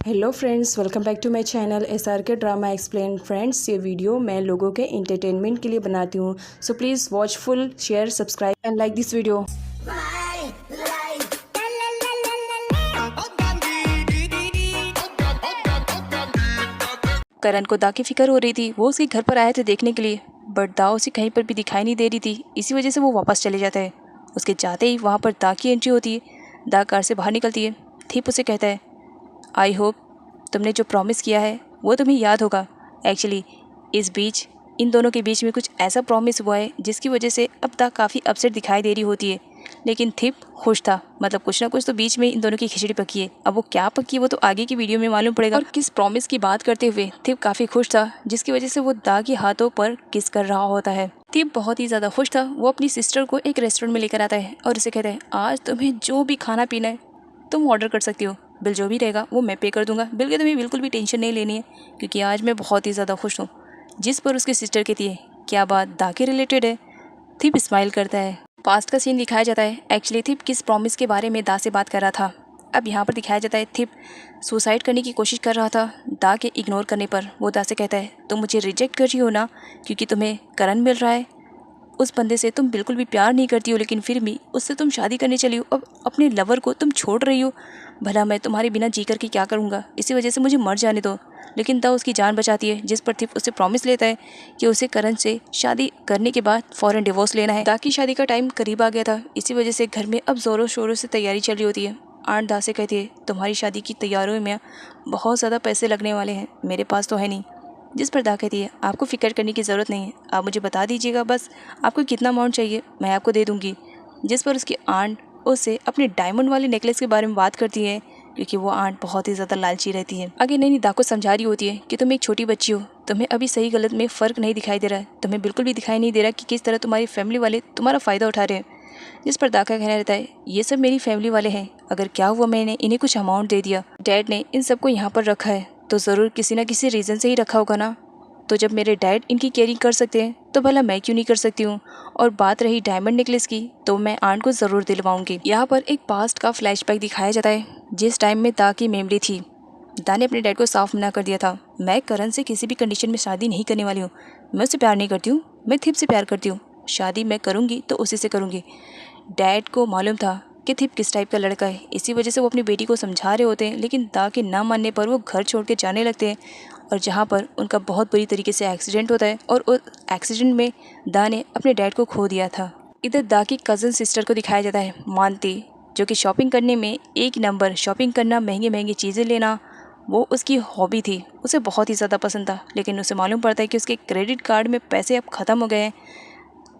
Hello friends, welcome back to my channel SRK drama explain. Friends, ये video मैं लोगों के एंटरटेनमेंट के लिए बनाती हूँ, so please watch full, share, subscribe and like this video. Karan को दा की फिक्र हो रही थी। वो उसके घर पर आए थे देखने के लिए, बट दा उसे कहीं पर भी दिखाई नहीं दे रही थी। इसी वजह से वो वापस चले जाता है। उसके जाते ही वहाँ पर दा की एंट्री होती है। दा कार से बाहर निकलती है। थिप उसे कहता है, आई होप तुमने जो प्रॉमिस किया है वो तुम्हें याद होगा। एक्चुअली इस बीच इन दोनों के बीच में कुछ ऐसा प्रॉमिस हुआ है जिसकी वजह से अब दा काफ़ी अपसेट दिखाई दे रही होती है। लेकिन थिप खुश था, मतलब कुछ ना कुछ तो बीच में इन दोनों की खिचड़ी पकी है। अब वो क्या पकी है वो तो आगे की वीडियो में मालूम पड़ेगा। और किस प्रॉमिस की बात करते हुए थिप काफ़ी खुश था, जिसकी वजह से वो दा के हाथों पर किस कर रहा होता है। थिप बहुत ही ज़्यादा खुश था। वो अपनी सिस्टर को एक रेस्टोरेंट में लेकर आता है और उसे कहता है, आज तुम्हें जो भी खाना पीना है तुम ऑर्डर कर सकती हो, बिल जो भी रहेगा वो मैं पे कर दूंगा। बिल की तुम्हें बिल्कुल भी टेंशन नहीं लेनी है, क्योंकि आज मैं बहुत ही ज़्यादा खुश हूँ। जिस पर उसकी सिस्टर कहती है, क्या बात दा के रिलेटेड है? थिप स्माइल करता है। पास्ट का सीन दिखाया जाता है। एक्चुअली थिप किस प्रॉमिस के बारे में दा से बात कर रहा था, अब यहाँ पर दिखाया जाता है। थिप सुसाइड करने की कोशिश कर रहा था। दा के इग्नोर करने पर वो दा से कहता है, तुम मुझे रिजेक्ट कर रही हो ना, क्योंकि तुम्हें करण मिल रहा है। उस बंदे से तुम बिल्कुल भी प्यार नहीं करती हो, लेकिन फिर भी उससे तुम शादी करने चली हो। अब अपने लवर को तुम छोड़ रही हो। भला मैं तुम्हारे बिना जी कर के क्या करूँगा, इसी वजह से मुझे मर जाने दो। लेकिन दा उसकी जान बचाती है, जिस पर थिप उससे प्रॉमिस लेता है कि उसे करण से शादी करने के बाद फ़ौरन डिवोर्स लेना है। दा की शादी का टाइम करीब आ गया था, इसी वजह से घर में अब ज़ोरों शोरों से तैयारी चल रही होती है। आंट दा से कहती है, तुम्हारी शादी की तैयारियों में बहुत ज़्यादा पैसे लगने वाले हैं, मेरे पास तो है नहीं। जिस पर दा कहती है, आपको फ़िक्र करने की ज़रूरत नहीं है, आप मुझे बता दीजिएगा बस आपको कितना अमाउंट चाहिए, मैं आपको दे दूँगी। जिस पर उसकी आंट उससे अपने डायमंड वाले नेकलेस के बारे में बात करती है, क्योंकि वो आंट बहुत ही ज़्यादा लालची रहती है। आगे नैनी दा को समझा रही होती है कि तुम एक छोटी बच्ची हो, तुम्हें अभी सही गलत में फ़र्क नहीं दिखाई दे रहा है, तुम्हें बिल्कुल भी दिखाई नहीं दे रहा कि किस तरह तुम्हारी फैमिली वाले तुम्हारा फ़ायदा उठा रहे हैं। जिस पर दा का कहना रहता है, ये सब मेरी फैमिली वाले हैं, अगर क्या हुआ मैंने इन्हें कुछ अमाउंट दे दिया, डैड ने इन सबको यहाँ पर रखा है तो ज़रूर किसी न किसी रीज़न से ही रखा होगा ना। तो जब मेरे डैड इनकी केयरिंग कर सकते हैं तो भला मैं क्यों नहीं कर सकती हूँ। और बात रही डायमंड नेकलेस की, तो मैं आंट को ज़रूर दिलवाऊंगी। यहाँ पर एक पास्ट का फ्लैशबैक दिखाया जाता है, जिस टाइम में दा की मेमोरी थी। दा ने अपने डैड को साफ मना कर दिया था, मैं करण से किसी भी कंडीशन में शादी नहीं करने वाली हूँ, मैं उससे प्यार नहीं करती हूँ, मैं थिप से प्यार करती हूँ, शादी मैं करूँगी तो उसी से करूँगी। डैड को मालूम था कि थिप किस टाइप का लड़का है, इसी वजह से वो अपनी बेटी को समझा रहे होते हैं, लेकिन दा के ना मानने पर वो घर छोड़ के जाने लगते हैं। और जहाँ पर उनका बहुत बुरी तरीके से एक्सीडेंट होता है, और उस एक्सीडेंट में दा ने अपने डैड को खो दिया था। इधर दा की कज़न सिस्टर को दिखाया जाता है, मानती, जो कि शॉपिंग करने में एक नंबर, शॉपिंग करना, महंगी महंगी चीज़ें लेना, वो उसकी हॉबी थी, उसे बहुत ही ज़्यादा पसंद था। लेकिन उसे मालूम पड़ता है कि उसके क्रेडिट कार्ड में पैसे अब ख़त्म हो गए हैं,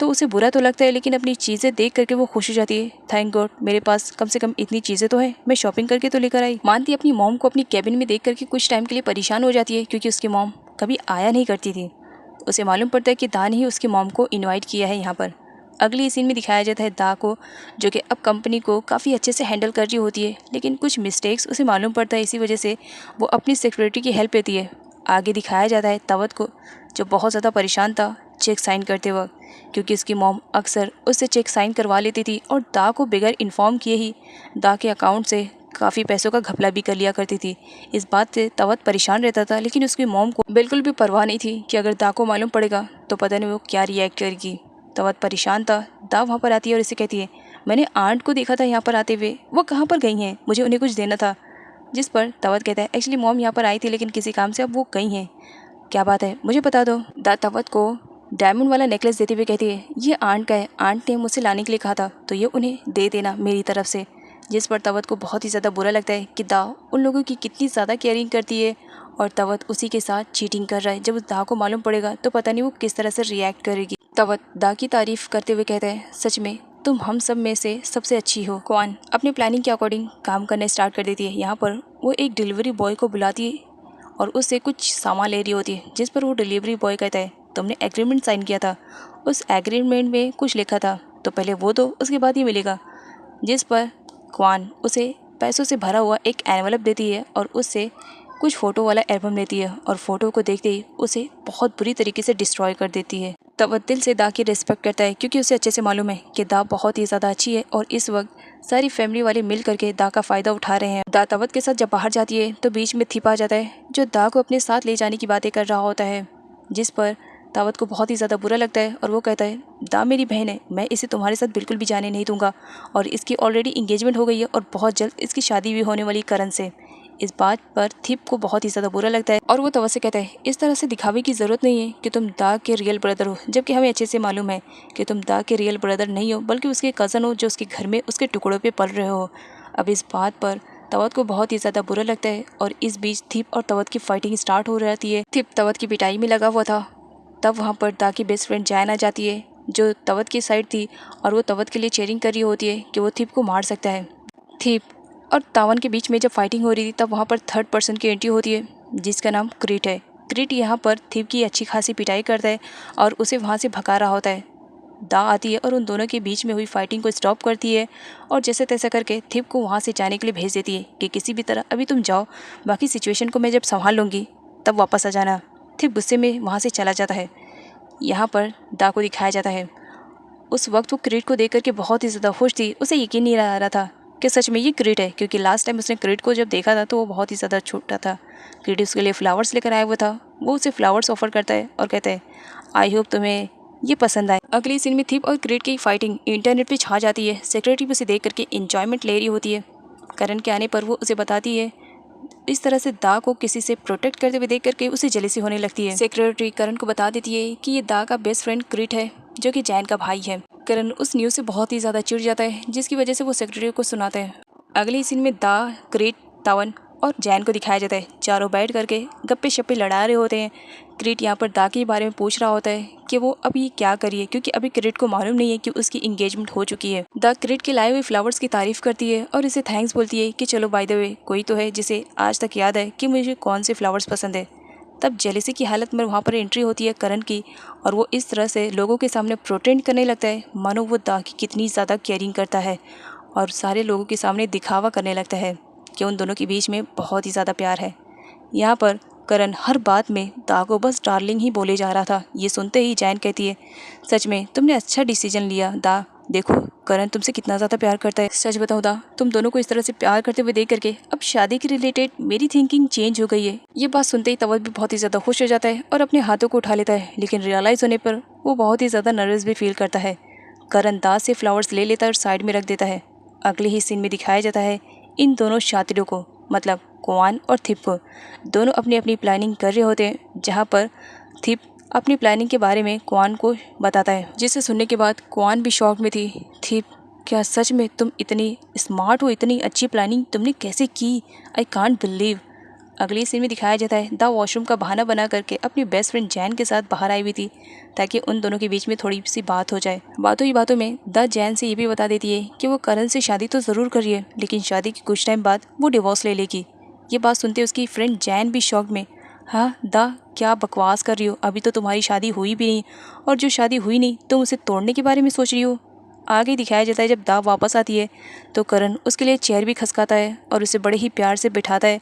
तो उसे बुरा तो लगता है, लेकिन अपनी चीज़ें देख करके वो खुश हो जाती है। थैंक गॉड, मेरे पास कम से कम इतनी चीज़ें तो है, मैं शॉपिंग करके तो लेकर आई। मानती अपनी मॉम को अपनी कैबिन में देख करके कुछ टाइम के लिए परेशान हो जाती है, क्योंकि उसकी मॉम कभी आया नहीं करती थी। उसे मालूम पड़ता है कि दा ने ही उसकी मॉम को इन्वाइट किया है यहाँ पर। अगली सीन में दिखाया जाता है दा को, जो कि अब कंपनी को काफ़ी अच्छे से हैंडल कर रही होती है, लेकिन कुछ मिस्टेक्स उसे मालूम पड़ता है, इसी वजह से वो अपनी सेक्रेटरी की हेल्प लेती है। आगे दिखाया जाता है तवत को, जो बहुत ज़्यादा परेशान था चेक साइन करते वक्त, क्योंकि उसकी मॉम अक्सर उससे चेक साइन करवा लेती थी और दा को बगैर इन्फॉर्म किए ही दा के अकाउंट से काफ़ी पैसों का घपला भी कर लिया करती थी। इस बात से तवत परेशान रहता था, लेकिन उसकी मॉम को बिल्कुल भी परवाह नहीं थी कि अगर दा को मालूम पड़ेगा तो पता नहीं वो क्या रिएक्ट करेगी। तवत परेशान था। दा वहाँ पर आती है और इसे कहती है, मैंने आंट को देखा था यहाँ पर आते हुए, वो कहाँ पर गई हैं, मुझे उन्हें कुछ देना था। जिस पर तवत कहता है, एक्चुअली मॉम यहाँ पर आई थी, लेकिन किसी काम से अब वो गई हैं। क्या बात है, मुझे बता दो। दा तवत को डायमंड वाला नेकलेस देते हुए कहती है, ये आंट का है, आंट ने मुझसे लाने के लिए कहा था, तो ये उन्हें दे देना मेरी तरफ से। जिस पर तवत को बहुत ही ज़्यादा बुरा लगता है कि दा उन लोगों की कितनी ज़्यादा केयरिंग करती है, और तवत उसी के साथ चीटिंग कर रहा है। जब उस दा को मालूम पड़ेगा तो पता नहीं वो किस तरह से रिएक्ट करेगी। तवत दा की तारीफ़ करते हुए कहता है, सच में तुम हम सब में से सबसे अच्छी हो। क्वान अपनी प्लानिंग के अकॉर्डिंग काम करना स्टार्ट कर देती है। यहाँ पर वो एक डिलीवरी बॉय को बुलाती है और उससे कुछ सामान ले रही होती है, जिस पर वो डिलीवरी बॉय कहता है, तुमने एग्रीमेंट साइन किया था, उस एग्रीमेंट में कुछ लिखा था, तो पहले वो दो, उसके बाद ये मिलेगा। जिस पर क्वान उसे पैसों से भरा हुआ एक एनवलप देती है और उससे कुछ फ़ोटो वाला एल्बम लेती है, और फ़ोटो को देखते ही उसे बहुत बुरी तरीके से डिस्ट्रॉय कर देती है। तवत दिल से दा की रिस्पेक्ट करता है क्योंकि उसे अच्छे से मालूम है कि दा बहुत ही ज़्यादा अच्छी है और इस वक्त सारी फैमिली वाले मिल करके दा का फ़ायदा उठा रहे हैं। दा तवत के साथ जब बाहर जाती है तो बीच में थिप आ जाता है जो दा को अपने साथ ले जाने की बातें कर रहा होता है, जिस पर तावत को बहुत ही ज़्यादा बुरा लगता है और वो कहता है दा मेरी बहन है, मैं इसे तुम्हारे साथ बिल्कुल भी जाने नहीं दूंगा और इसकी ऑलरेडी इंगेजमेंट हो गई है और बहुत जल्द इसकी शादी भी होने वाली करण से। इस बात पर थिप को बहुत ही ज़्यादा बुरा लगता है और वो तवत से कहता है इस तरह से दिखावे की ज़रूरत नहीं है कि तुम दा के रियल ब्रदर हो, जबकि हमें अच्छे से मालूम है कि तुम दा के रियल ब्रदर नहीं हो बल्कि उसके कज़न हो जो उसके घर में उसके टुकड़ों पे पल रहे हो। अब इस बात पर तवत को बहुत ही ज़्यादा बुरा लगता है और इस बीच थिप और तवत की फाइटिंग स्टार्ट हो जाती है। थिप तवत की पिटाई में लगा हुआ था, तब वहाँ पर दा की बेस्ट फ्रेंड जैन आ जाती है जो तवत की साइड थी और वो तवत के लिए चेयरिंग कर रही होती है कि वो थिप को मार सकता है। थिप और तावन के बीच में जब फाइटिंग हो रही थी तब वहाँ पर थर्ड पर्सन की एंट्री होती है जिसका नाम क्रीट है। क्रीट यहाँ पर थिप की अच्छी खासी पिटाई करता है और उसे वहाँ से भगा रहा होता है। दा आती है और उन दोनों के बीच में हुई फाइटिंग को स्टॉप करती है और जैसे तैसे करके थिप को वहाँ से जाने के लिए भेज देती है कि किसी भी तरह अभी तुम जाओ, बाकी सिचुएशन को मैं जब संभाल लूँगी तब वापस आ जाना। थिप गुस्से में वहाँ से चला जाता है। यहाँ पर दा को दिखाया जाता है उस वक्त वो क्रीट को देख करके बहुत ही ज़्यादा खुश थी, उसे यकीन नहीं आ रहा था कि सच में ये क्रीट है, क्योंकि लास्ट टाइम उसने क्रीट को जब देखा था तो वो बहुत ही ज़्यादा छोटा था। क्रीट उसके लिए फ्लावर्स लेकर आया हुआ था, वो उसे फ्लावर्स ऑफर करता है और कहता है आई होप तुम्हें ये पसंद आए। अगली सीन में थिप और क्रीट की फाइटिंग इंटरनेट पे छा जाती है। सेक्रेटरी उसे देख करके इंजॉयमेंट ले रही होती है। करण के आने पर वो उसे बताती है इस तरह से दा को किसी से प्रोटेक्ट करते हुए देख करके उसे जेलसी होने लगती है। सेक्रेटरी करण को बता देती है कि ये दा का बेस्ट फ्रेंड क्रीट है जो कि जैन का भाई है। करण उस न्यूज़ से बहुत ही ज़्यादा चिढ़ जाता है जिसकी वजह से वो सेक्रेटरी को सुनाता है। अगले सीन में दा, क्रीट, तावन और जैन को दिखाया जाता है। चारों बैठ करके गप्पे शप्पे लड़ा रहे होते हैं। क्रीट यहाँ पर दा के बारे में पूछ रहा होता है कि वो अभी क्या करिए, क्योंकि अभी क्रीट को मालूम नहीं है कि उसकी इंगेजमेंट हो चुकी है। दा क्रीट के लाए हुए फ्लावर्स की तारीफ करती है और इसे थैंक्स बोलती है कि चलो बाय द वे कोई तो है जिसे आज तक याद है कि मुझे कौन से फ्लावर्स पसंद है। तब जेलिसी की हालत में वहाँ पर एंट्री होती है करण की और वो इस तरह से लोगों के सामने प्रोटेंड करने लगता है मानो वो दा की कितनी ज़्यादा केयरिंग करता है और सारे लोगों के सामने दिखावा करने लगता है कि उन दोनों के बीच में बहुत ही ज़्यादा प्यार है। यहाँ पर करण हर बात में दा को बस डार्लिंग ही बोले जा रहा था। ये सुनते ही जैन कहती है सच में तुमने अच्छा डिसीजन लिया दा, देखो करण तुमसे कितना ज़्यादा प्यार करता है। सच बताओ दा, तुम दोनों को इस तरह से प्यार करते हुए देख करके अब शादी के रिलेटेड मेरी थिंकिंग चेंज हो गई है। ये बात सुनते ही तवत भी बहुत ही ज़्यादा खुश हो जाता है और अपने हाथों को उठा लेता है, लेकिन रियलाइज़ होने पर वो बहुत ही ज़्यादा नर्वस भी फील करता है। करण दा से फ्लावर्स ले लेता है और साइड में रख देता है। अगले ही सीन में दिखाया जाता है इन दोनों शातिरों को, मतलब क्वान और थिप को, दोनों अपनी अपनी प्लानिंग कर रहे होते हैं, जहाँ पर थिप अपनी प्लानिंग के बारे में क्वान को बताता है, जिसे सुनने के बाद क्वान भी शॉक में थी। थिप, क्या सच में तुम इतनी स्मार्ट हो, इतनी अच्छी प्लानिंग तुमने कैसे की, आई कांट बिलीव। अगली सीन में दिखाया जाता है दा वॉशरूम का बहाना बना करके अपनी बेस्ट फ्रेंड जैन के साथ बाहर आई हुई थी ताकि उन दोनों के बीच में थोड़ी सी बात हो जाए। बातों ही बातों में दा जैन से ये भी बता देती है कि वो करण से शादी तो ज़रूर करिए, लेकिन शादी के कुछ टाइम बाद वो डिवोर्स ले लेगी। ये बात सुनते उसकी फ्रेंड जैन भी शॉक में, हाँ दा क्या बकवास कर रही हो, अभी तो तुम्हारी शादी हुई भी नहीं, और जो शादी हुई नहीं तुम उसे तोड़ने के बारे में सोच रही हो। आगे दिखाया जाता है जब दा वापस आती है तो करण उसके लिए चेयर भी खसकाता है और उसे बड़े ही प्यार से बिठाता है।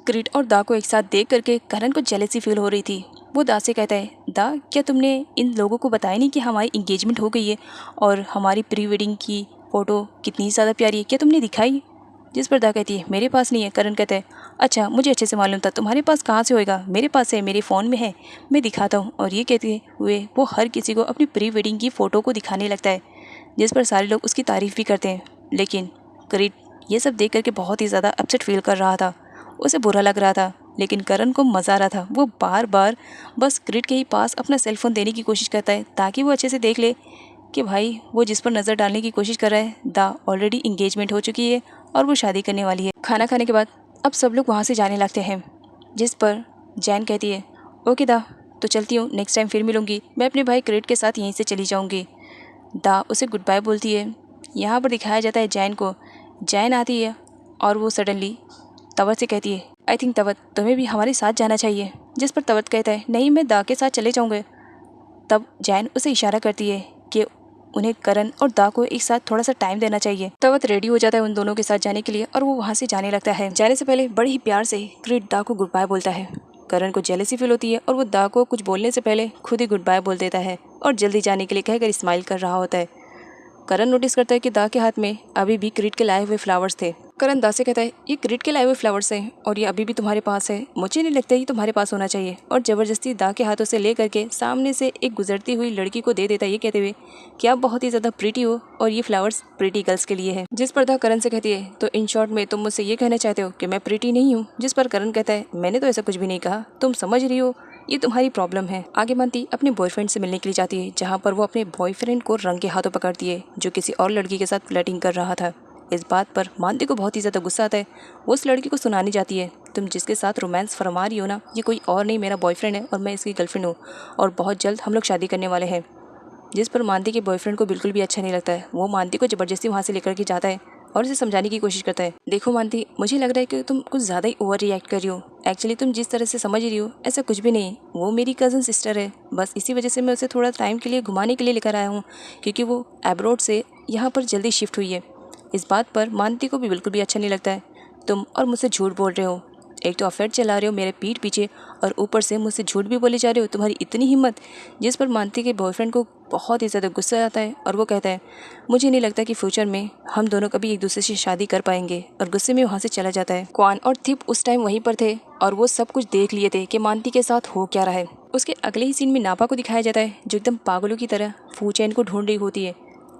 क्रीट और दा को एक साथ देख करके करण को जेलसी फील हो रही थी। वो दा से कहता है दा, क्या तुमने इन लोगों को बताया नहीं कि हमारी इंगेजमेंट हो गई है और हमारी प्री वेडिंग की फ़ोटो कितनी ज़्यादा प्यारी है, क्या तुमने दिखाई? जिस पर दा कहती है मेरे पास नहीं है। करण कहता है अच्छा, मुझे अच्छे से मालूम था, तुम्हारे पास कहाँ से होएगा, मेरे पास है, मेरे फ़ोन में है, मैं दिखाता हूँ। और ये कहते हुए वो हर किसी को अपनी प्री वेडिंग की फ़ोटो को दिखाने लगता है, जिस पर सारे लोग उसकी तारीफ़ भी करते हैं। लेकिन क्रीट ये सब देख करके बहुत ही ज़्यादा अपसेट फील कर रहा था, उसे बुरा लग रहा था, लेकिन करण को मज़ा आ रहा था। वो बार बार बस क्रीट के ही पास अपना सेलफ़ोन देने की कोशिश करता है ताकि वो अच्छे से देख ले कि भाई वो जिस पर नज़र डालने की कोशिश कर रहा है दा ऑलरेडी इंगेजमेंट हो चुकी है और वो शादी करने वाली है। खाना खाने के बाद अब सब लोग वहाँ से जाने लगते हैं, जिस पर जैन कहती है ओके दा, तो चलती हूँ, नेक्स्ट टाइम फिर मिलूँगी, मैं अपने भाई क्रीट के साथ यहीं से चली जाऊँगी। दा उसे गुड बाय बोलती है। यहाँ पर दिखाया जाता है जैन को। जैन आती है और वो सडनली तवत से कहती है आई थिंक तवत तुम्हें भी हमारे साथ जाना चाहिए, जिस पर तवत कहता है नहीं, मैं दा के साथ चले जाऊँगा। तब जैन उसे इशारा करती है कि उन्हें करण और दा को एक साथ थोड़ा सा टाइम देना चाहिए। तवत रेडी हो जाता है उन दोनों के साथ जाने के लिए और वो वहाँ से जाने लगता है। जाने से पहले बड़े ही प्यार से क्रीट दा को गुड बाय बोलता है। करण को जेलसी फील होती है और वो दा को कुछ बोलने से पहले खुद ही गुड बाय बोल देता है और जल्दी जाने के लिए कहकर स्माइल कर रहा होता है। करण नोटिस करता है कि दा के हाथ में अभी भी क्रीड के लाए हुए फ्लावर्स थे। करण दा से कहता है, ये क्रीड के लाए हुए फ्लावर्स हैं और ये अभी भी तुम्हारे पास है, मुझे नहीं लगता ये तुम्हारे पास होना चाहिए। और ज़बरदस्ती दा के हाथों से ले करके सामने से एक गुजरती हुई लड़की को दे देता है, ये कहते हुए कि आप बहुत ही ज़्यादा प्रीटी हो और ये फ्लावर्स प्रीटी गर्ल्स के लिए है। जिस पर दा करण से कहती है, तो इन शॉर्ट में तुम मुझसे ये कहना चाहते हो कि मैं प्रीटी नहीं हूँ। जिस पर करण कहता है, मैंने तो ऐसा कुछ भी नहीं कहा, तुम समझ रही हो, ये तुम्हारी प्रॉब्लम है। आगे मानती अपने बॉयफ्रेंड से मिलने के लिए जाती है, जहाँ पर वो अपने बॉयफ्रेंड को रंग के हाथों पकड़ती है जो किसी और लड़की के साथ फ्लर्टिंग कर रहा था। इस बात पर मानती को बहुत ही ज़्यादा गुस्सा आता है। वो उस लड़की को सुनाने जाती है, तुम जिसके साथ रोमांस फरमा रही हो ना, ये कोई और नहीं मेरा बॉयफ्रेंड है और मैं इसकी गर्लफ्रेंड हूँ और बहुत जल्द हम लोग शादी करने वाले हैं। जिस पर मानती के बॉयफ्रेंड को बिल्कुल भी अच्छा नहीं लगता है। वो मानती को ज़बरदस्ती वहाँ से लेकर के जाता है और उसे समझाने की कोशिश करता है, देखो मानती, मुझे लग रहा है कि तुम कुछ ज़्यादा ही ओवर रिएक्ट कर रही हो। एक्चुअली तुम जिस तरह से समझ रही हो ऐसा कुछ भी नहीं, वो मेरी कज़न सिस्टर है, बस इसी वजह से मैं उसे थोड़ा टाइम के लिए घुमाने के लिए लेकर आया हूँ क्योंकि वो एब्रोड से यहाँ पर जल्दी शिफ्ट हुई है। इस बात पर मानती को भी बिल्कुल भी अच्छा नहीं लगता है। तुम और मुझसे झूठ बोल रहे हो, एक तो अफेयर चला रहे हो मेरे पीठ पीछे और ऊपर से मुझसे झूठ भी बोले जा रहे हो, तुम्हारी इतनी हिम्मत। जिस पर मानती के बॉयफ्रेंड को बहुत ही ज़्यादा गुस्सा आता है और वो कहता है, मुझे नहीं लगता कि फ्यूचर में हम दोनों कभी एक दूसरे से शादी कर पाएंगे, और गुस्से में वहाँ से चला जाता है। क्वान और थिप उस टाइम वहीं पर थे और वो सब कुछ देख लिए थे कि मानती के साथ हो क्या रहा है। उसके अगले ही सीन में नापा को दिखाया जाता है जो एकदम पागलों की तरह फूचैन को ढूंढ रही होती है।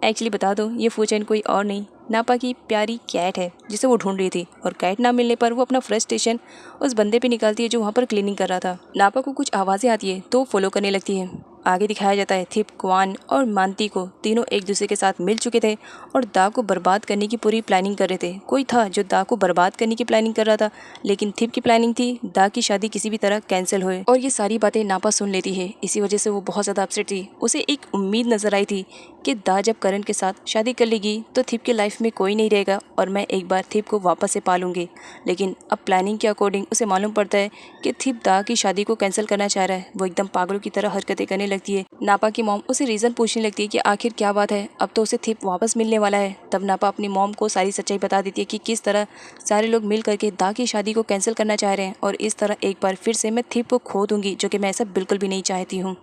एक्चुअली बता दो, ये फूचैन कोई और नहीं, नापा की प्यारी कैट है जिसे वो ढूंढ रही थी। और कैट ना मिलने पर वो अपना फ्रस्ट्रेशन उस बंदे पे निकालती है जो वहाँ पर क्लीनिंग कर रहा था। नापा को कुछ आवाज़ें आती है तो फॉलो करने लगती है। आगे दिखाया जाता है थिप, क्वान और मानती को तीनों एक दूसरे के साथ मिल चुके थे और दा को बर्बाद करने की पूरी प्लानिंग कर रहे थे। कोई था जो दा को बर्बाद करने की प्लानिंग कर रहा था, लेकिन थिप की प्लानिंग थी दा की शादी किसी भी तरह कैंसिल होए। और ये सारी बातें नापा सुन लेती है, इसी वजह से वो बहुत ज़्यादा अपसेट थी। उसे एक उम्मीद नजर आई थी कि दा जब करण के साथ शादी कर लेगी तो थिप की लाइफ में कोई नहीं रहेगा और मैं एक बार थिप को वापस से पालूंगी। लेकिन अब प्लानिंग के अकॉर्डिंग उसे मालूम पड़ता है कि थिप दा की शादी को कैंसिल करना चाह रहा है। वो एकदम पागलों की तरह हरकतें करने लगती है। नापा की मॉम उसे रीज़न पूछने लगती है कि आखिर क्या बात है, अब तो उसे थिप वापस मिलने वाला है। तब नापा अपनी मॉम को सारी सच्चाई बता देती है कि किस तरह सारे लोग मिल करके दा की शादी को कैंसिल करना चाह रहे हैं और इस तरह एक बार फिर से मैं थिप को खो दूंगी, जो कि मैं ऐसा बिल्कुल भी नहीं चाहती हूँ।